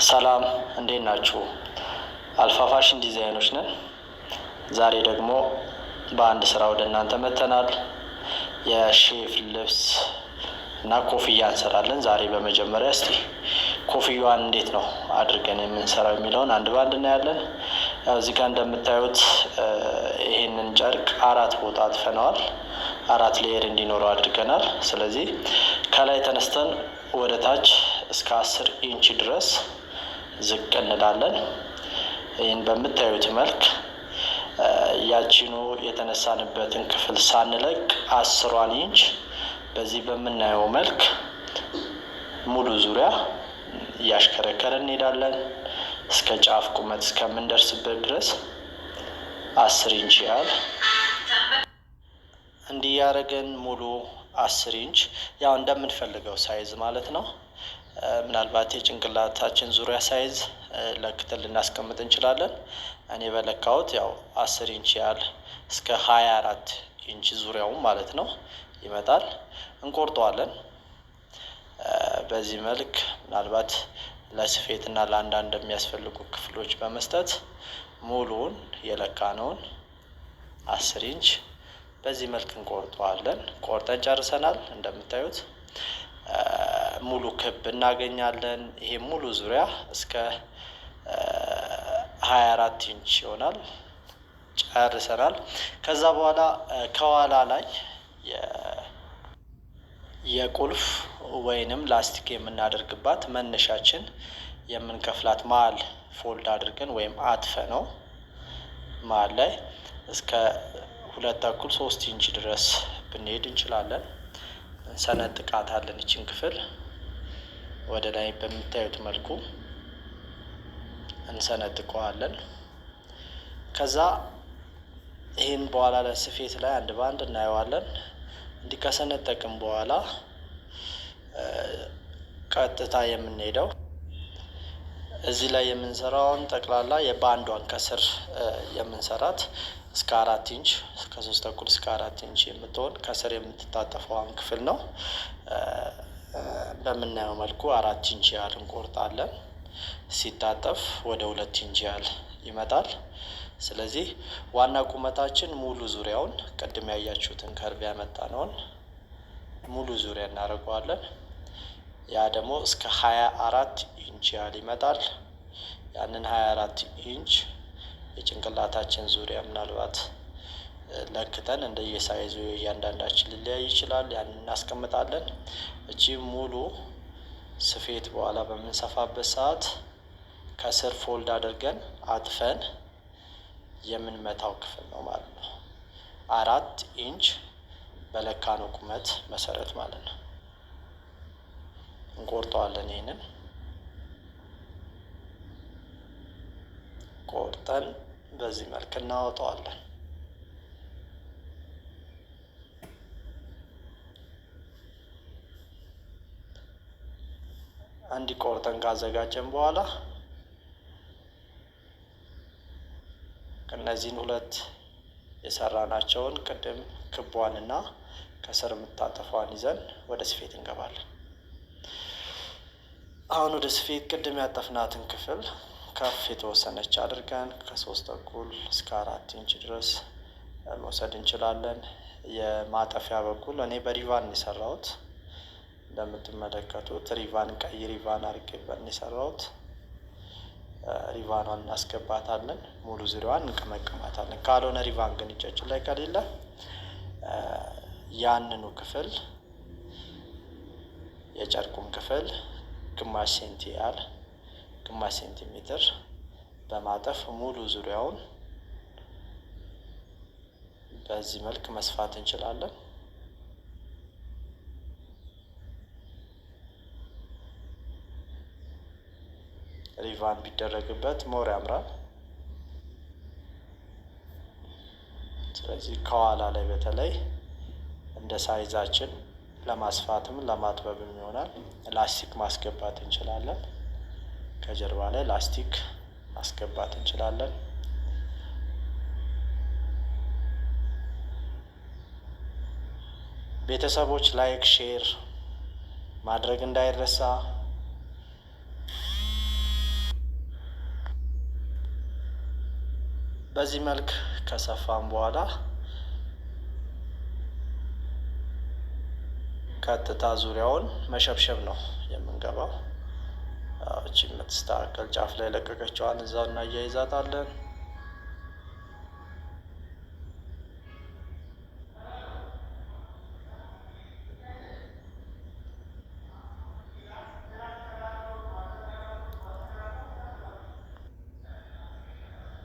ሰላም እንዴት ናችሁ? አልፋ ፋሽን ዲዛይኖች ነን። ዛሬ ደግሞ በአንድ ስራ ወደ እናንተ መጥተናል። የሼፍ ልብስ እና ኮፍያ እንሰራለን። ዛሬ በመጀመሪያ እስቲ ኮፍያዋን እንዴት ነው አድርገን የምንሰራው የሚለውን አንድ ባንድ እናያለን። እዚህ ጋር እንደምታዩት ይሄንን ጨርቅ 4 ቦታ አጥፈነዋል። 4 ሌየር እንዲኖረው አድርገናል። ስለዚህ ከላይ ተነስተን ወደ ታች እስከ 10 ኢንች ድረስ ዝቅ እንላለን። ይህን በምታዩት መልክ ያቺኑ የተነሳንበትን ክፍል ሳንለቅ 10 ኢንች በዚህ በምናየው መልክ ሙሉ ዙሪያ እያሽከረከረን እንሄዳለን እስከ ጫፍ ቁመት እስከምንደርስበት ድረስ 10 ኢንች ያህል እንዲህ ያደረገን ሙሉ 10 ኢንች ያው እንደምንፈልገው ሳይዝ ማለት ነው። ምናልባት የጭንቅላታችን ዙሪያ ሳይዝ ለክተን ልናስቀምጥ እንችላለን። እኔ በለካሁት ያው 10 ኢንች ያህል እስከ 24 ኢንች ዙሪያውን ማለት ነው ይመጣል። እንቆርጠዋለን በዚህ መልክ ምናልባት ለስፌትና ለአንዳንድ የሚያስፈልጉ ክፍሎች በመስጠት ሙሉውን የለካነውን 10 ኢንች በዚህ መልክ እንቆርጠዋለን። ቆርጠን ጨርሰናል። እንደምታዩት ሙሉ ክብ እናገኛለን። ይሄ ሙሉ ዙሪያ እስከ 24 ኢንች ይሆናል። ጨርሰናል። ከዛ በኋላ ከኋላ ላይ የቁልፍ ወይንም ላስቲክ የምናደርግባት መነሻችን የምንከፍላት መሀል ፎልድ አድርገን ወይም አጥፈ ነው መሀል ላይ እስከ 2 ተኩል 3 ኢንች ድረስ ብንሄድ እንችላለን። ሰነጥቃታለን። ይችን ክፍል ወደ ላይ በምታዩት መልኩ እንሰነጥቀዋለን። ከዛ ይህን በኋላ ለስፌት ላይ አንድ ባንድ እናየዋለን። እንዲህ ከሰነጠቅም በኋላ ቀጥታ የምንሄደው እዚህ ላይ የምንሰራውን ጠቅላላ የባንዷን ከስር የምንሰራት እስከ 4 ኢንች እስከ 3 ተኩል እስከ 4 ኢንች የምትሆን ከስር የምትታጠፈዋን ክፍል ነው። በምናየው መልኩ 4 ኢንች ያህል እንቆርጣለን። ሲታጠፍ ወደ 2 ኢንች ያህል ይመጣል። ስለዚህ ዋና ቁመታችን ሙሉ ዙሪያውን ቅድም ያያችሁትን ከርብ ያመጣነውን ሙሉ ዙሪያ እናደርገዋለን። ያ ደግሞ እስከ 24 ኢንች ያህል ይመጣል። ያንን 24 ኢንች የጭንቅላታችን ዙሪያ ምናልባት ለክተን እንደየሳይዙ እያንዳንዳችን ሊለያይ ይችላል። ያንን እናስቀምጣለን። እቺ ሙሉ ስፌት በኋላ በምንሰፋበት ሰዓት ከስር ፎልድ አድርገን አጥፈን የምንመታው ክፍል ነው ማለት ነው። 4 ኢንች በለካነው ቁመት መሰረት ማለት ነው። እንቆርጠዋለን። ይህንን ቆርጠን በዚህ መልክ እናወጣዋለን። አንድ ቆርጠን ካዘጋጀን በኋላ እነዚህን 2 የሰራናቸውን ቅድም ክቧንና ከስር የምታጠፏን ይዘን ወደ ስፌት እንገባለን። አሁን ወደ ስፌት ቅድም ያጠፍናትን ክፍል ከፍ የተወሰነች አድርገን ከ3 ተኩል እስከ 4 ኢንች ድረስ መውሰድ እንችላለን። የማጠፊያ በኩል እኔ በሪቫን የሰራሁት እንደምትመለከቱት ሪቫን ቀይ ሪቫን አድርጌበት የሰራሁት። ሪቫኗን እናስገባታለን። ሙሉ ዙሪያዋን እንቀመቅማታለን። ካልሆነ ሪቫን ግን እጃችን ላይ ከሌለ ያንኑ ክፍል የጨርቁን ክፍል ግማሽ ሴንቲሜትር በማጠፍ ሙሉ ዙሪያውን በዚህ መልክ መስፋት እንችላለን። ሪቫን ቢደረግበት ሞር ያምራል። ስለዚህ ከኋላ ላይ በተለይ እንደ ሳይዛችን ለማስፋትም ለማጥበብም ይሆናል። ላስቲክ ማስገባት እንችላለን። ከጀርባ ላይ ላስቲክ ማስገባት እንችላለን። ቤተሰቦች ላይክ ሼር ማድረግ እንዳይረሳ። በዚህ መልክ ከሰፋን በኋላ ቀጥታ ዙሪያውን መሸብሸብ ነው የምንገባው። እቺ የምትስተካከል ጫፍ ላይ ለቀቀችዋን እዛው እናያይዛታለን።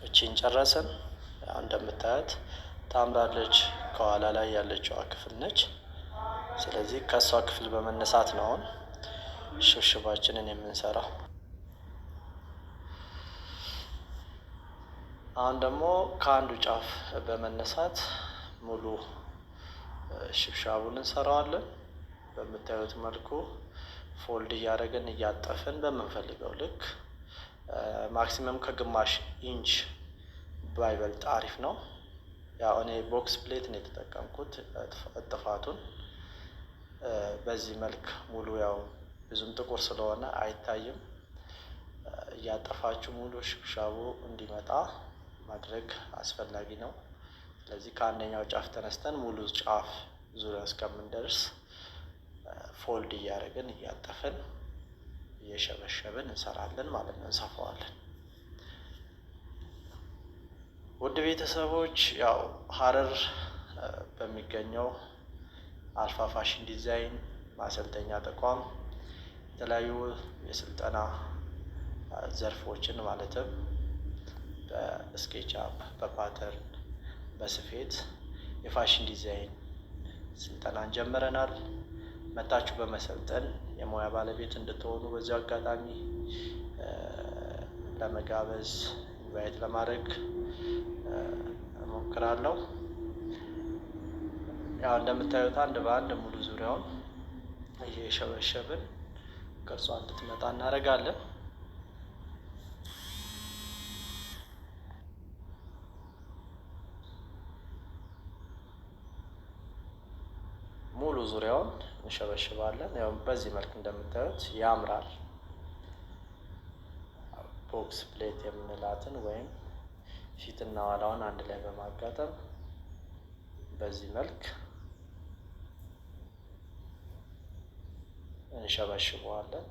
እቺን ጨረስን። እንደምታዩት ታምራለች። ከኋላ ላይ ያለችዋ ክፍል ነች። ስለዚህ ከእሷ ክፍል በመነሳት ነው አሁን ሽብሽባችንን የምንሰራው። አሁን ደግሞ ከአንዱ ጫፍ በመነሳት ሙሉ ሽብሻቡን እንሰራዋለን። በምታዩት መልኩ ፎልድ እያደረግን እያጠፍን በምንፈልገው ልክ ማክሲመም ከግማሽ ኢንች ባይበልጥ አሪፍ ነው። ያው እኔ ቦክስ ፕሌት ነው የተጠቀምኩት እጥፋቱን። በዚህ መልክ ሙሉ ያው ብዙም ጥቁር ስለሆነ አይታይም። እያጠፋችሁ ሙሉ ሽብሻቡ እንዲመጣ ማድረግ አስፈላጊ ነው። ስለዚህ ከአንደኛው ጫፍ ተነስተን ሙሉ ጫፍ ዙሪያ እስከምንደርስ ፎልድ እያደረግን እያጠፍን እየሸበሸብን እንሰራለን ማለት ነው፣ እንሰፋዋለን። ውድ ቤተሰቦች ያው ሀረር በሚገኘው አልፋ ፋሽን ዲዛይን ማሰልጠኛ ተቋም የተለያዩ የስልጠና ዘርፎችን ማለትም በስኬችአፕ፣ በፓተርን፣ በስፌት የፋሽን ዲዛይን ስልጠናን ጀምረናል። መታችሁ በመሰልጠን የሙያ ባለቤት እንድትሆኑ በዚሁ አጋጣሚ ለመጋበዝ ኢንቫይት ለማድረግ እሞክራለሁ። ያው እንደምታዩት አንድ በአንድ ሙሉ ዙሪያውን እየሸበሸብን ቅርጿ እንድትመጣ እናደርጋለን። ሙሉ ዙሪያውን እንሸበሽባለን። ያው በዚህ መልክ እንደምታዩት ያምራል። ቦክስ ፕሌት የምንላትን ወይም ፊትና ኋላውን አንድ ላይ በማጋጠም በዚህ መልክ እንሸበሽበዋለን።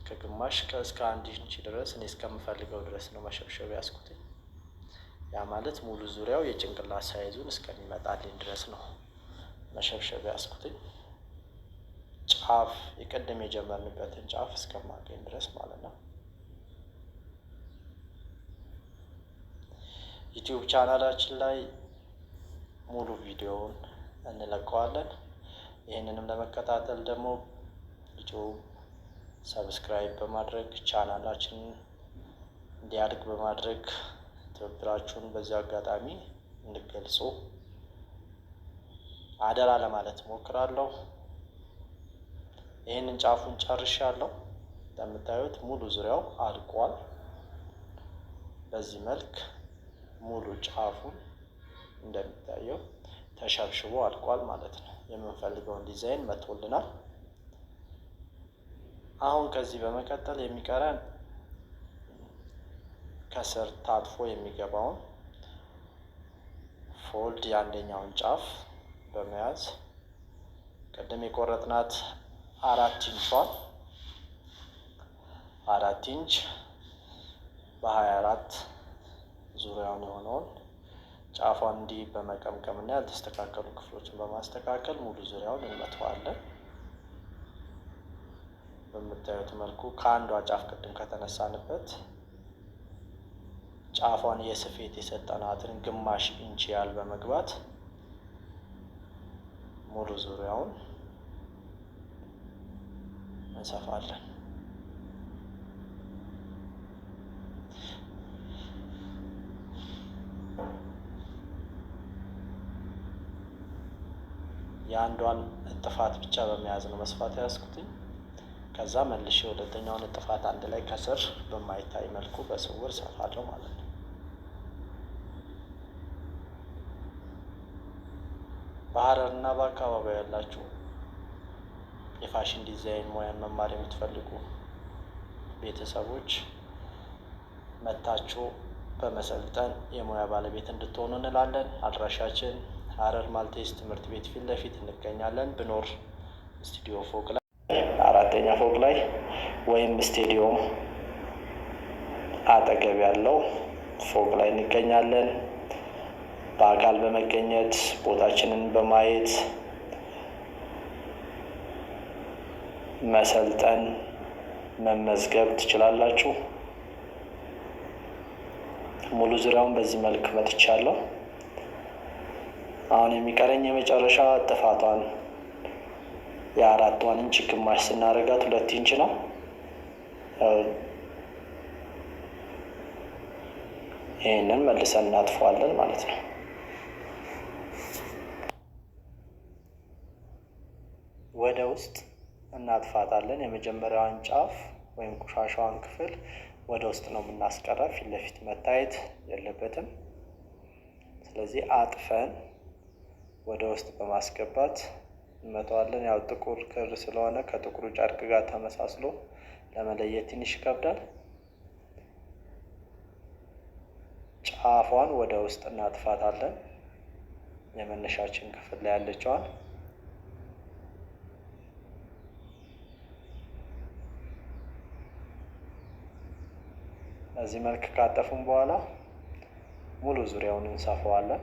ከግማሽ እስከ 1 ኢንች ድረስ እኔ እስከምፈልገው ድረስ ነው መሸብሸብ ያስኩትኝ። ያ ማለት ሙሉ ዙሪያው የጭንቅላት ሳይዙን እስከሚመጣልኝ ድረስ ነው መሸብሸብ ያስኩትኝ። ጫፍ የቀደም የጀመርንበትን ጫፍ እስከማገኝ ድረስ ማለት ነው። ዩቲዩብ ቻናላችን ላይ ሙሉ ቪዲዮውን እንለቀዋለን። ይህንንም ለመከታተል ደግሞ ዩቲዩብ ሰብስክራይብ በማድረግ ቻናላችንን እንዲያድግ በማድረግ ትብብራችሁን በዚህ አጋጣሚ እንድገልጹ አደራ ለማለት ሞክራለሁ። ይህንን ጫፉን ጨርሻለሁ። እንደምታዩት ሙሉ ዙሪያው አልቋል። በዚህ መልክ ሙሉ ጫፉን እንደሚታየው ተሸብሽቦ አልቋል ማለት ነው። የምንፈልገውን ዲዛይን መጥቶልናል። አሁን ከዚህ በመቀጠል የሚቀረን ከስር ታጥፎ የሚገባውን ፎልድ የአንደኛውን ጫፍ በመያዝ ቅድም የቆረጥናት 4 ኢንቿን 4 ኢንች በ24 ዙሪያውን የሆነውን ጫፏን እንዲህ በመቀምቀም እና ያልተስተካከሉ ክፍሎችን በማስተካከል ሙሉ ዙሪያውን እንመተዋለን። በምታዩት መልኩ ከአንዷ ጫፍ ቅድም ከተነሳንበት ጫፏን የስፌት የሰጠናትን ግማሽ ኢንች ያህል በመግባት ሙሉ ዙሪያውን እንሰፋለን። የአንዷን እጥፋት ብቻ በመያዝ ነው መስፋት ያስኩትኝ። ከዛ መልሼ ሁለተኛውን እጥፋት አንድ ላይ ከስር በማይታይ መልኩ በስውር ሰፋለሁ ማለት ነው። በሀረር እና በአካባቢው ያላችሁ የፋሽን ዲዛይን ሙያን መማር የምትፈልጉ ቤተሰቦች መታችሁ በመሰልጠን የሙያ ባለቤት እንድትሆኑ እንላለን። አድራሻችን ሀረር ማልቴስ ትምህርት ቤት ፊት ለፊት እንገኛለን። ብኖር ስቱዲዮ ፎቅ ላይ 4ኛ ፎቅ ላይ ወይም ስቴዲዮም አጠገብ ያለው ፎቅ ላይ እንገኛለን። በአካል በመገኘት ቦታችንን በማየት መሰልጠን መመዝገብ ትችላላችሁ። ሙሉ ዙሪያውን በዚህ መልክ መጥቻለሁ። አሁን የሚቀረኝ የመጨረሻ ጥፋቷን የ4 ኢንች ግማሽ ስናደርጋት 2 ኢንች ነው። ይህንን መልሰን እናጥፈዋለን ማለት ነው። ወደ ውስጥ እናጥፋታለን። የመጀመሪያዋን ጫፍ ወይም ቆሻሻዋን ክፍል ወደ ውስጥ ነው የምናስቀራ። ፊት ለፊት መታየት የለበትም። ስለዚህ አጥፈን ወደ ውስጥ በማስገባት እንመተዋለን። ያው ጥቁር ክር ስለሆነ ከጥቁሩ ጨርቅ ጋር ተመሳስሎ ለመለየት ትንሽ ይከብዳል። ጫፏን ወደ ውስጥ እናጥፋታለን። የመነሻችን ክፍል ላይ ያለችዋን በዚህ መልክ ካጠፉን በኋላ ሙሉ ዙሪያውን እንሰፋዋለን።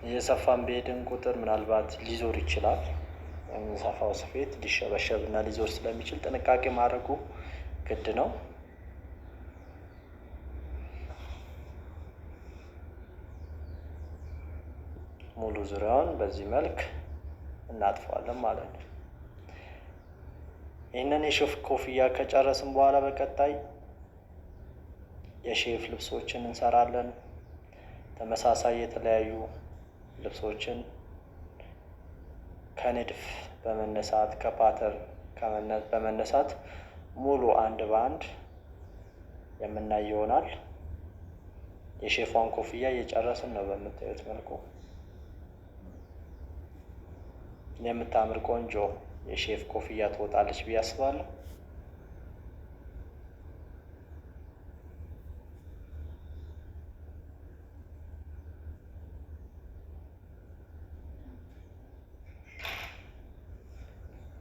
እየሰፋን በሄድን ቁጥር ምናልባት ሊዞር ይችላል። የምንሰፋው ስፌት ሊሸበሸብ እና ሊዞር ስለሚችል ጥንቃቄ ማድረጉ ግድ ነው። ሙሉ ዙሪያውን በዚህ መልክ እናጥፈዋለን ማለት ነው። ይህንን የሼፍ ኮፍያ ከጨረስን በኋላ በቀጣይ የሼፍ ልብሶችን እንሰራለን። ተመሳሳይ የተለያዩ ልብሶችን ከንድፍ በመነሳት ከፓተርን በመነሳት ሙሉ አንድ በአንድ የምናይ ይሆናል። የሼፏን ኮፍያ እየጨረስን ነው። በምታዩት መልኩ የምታምር ቆንጆ የሼፍ ኮፍያ ትወጣለች ብዬ አስባለሁ።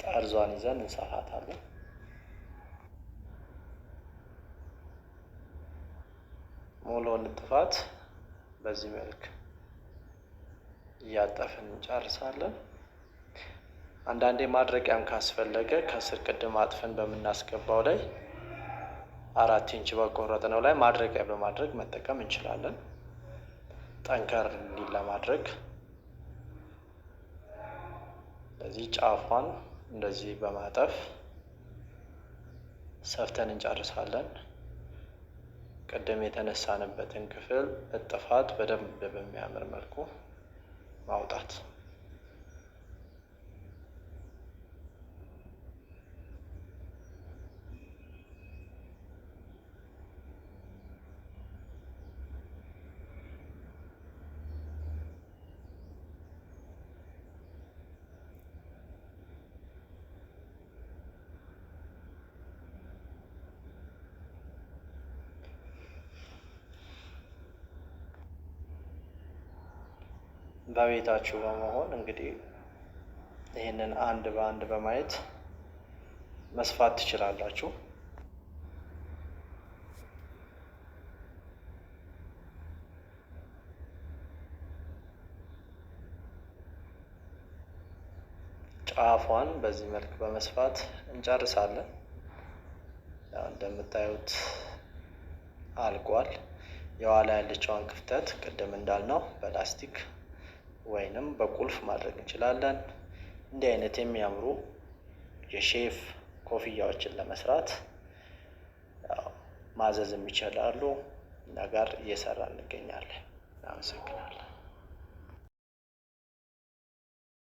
ጠርዟን ይዘን እንሰፋታለን። ሙሉውን ጥፋት በዚህ መልክ እያጠፍን እንጨርሳለን። አንዳንዴ ማድረቂያም ካስፈለገ ከስር ቅድም አጥፈን በምናስገባው ላይ 4 ኢንች በቆረጥነው ላይ ማድረቂያ በማድረግ መጠቀም እንችላለን። ጠንከር እንዲል ለማድረግ ስለዚህ ጫፏን እንደዚህ በማጠፍ ሰፍተን እንጨርሳለን። ቅድም የተነሳንበትን ክፍል እጥፋት በደንብ በሚያምር መልኩ ማውጣት። በቤታችሁ በመሆን እንግዲህ ይህንን አንድ በአንድ በማየት መስፋት ትችላላችሁ። ጫፏን በዚህ መልክ በመስፋት እንጨርሳለን። ያው እንደምታዩት አልቋል። የኋላ ያለችዋን ክፍተት ቅድም እንዳልነው በላስቲክ ወይንም በቁልፍ ማድረግ እንችላለን። እንዲህ አይነት የሚያምሩ የሼፍ ኮፍያዎችን ለመስራት ማዘዝ የሚችላሉ። እኛ ጋር እየሰራ እንገኛለን። አመሰግናለሁ።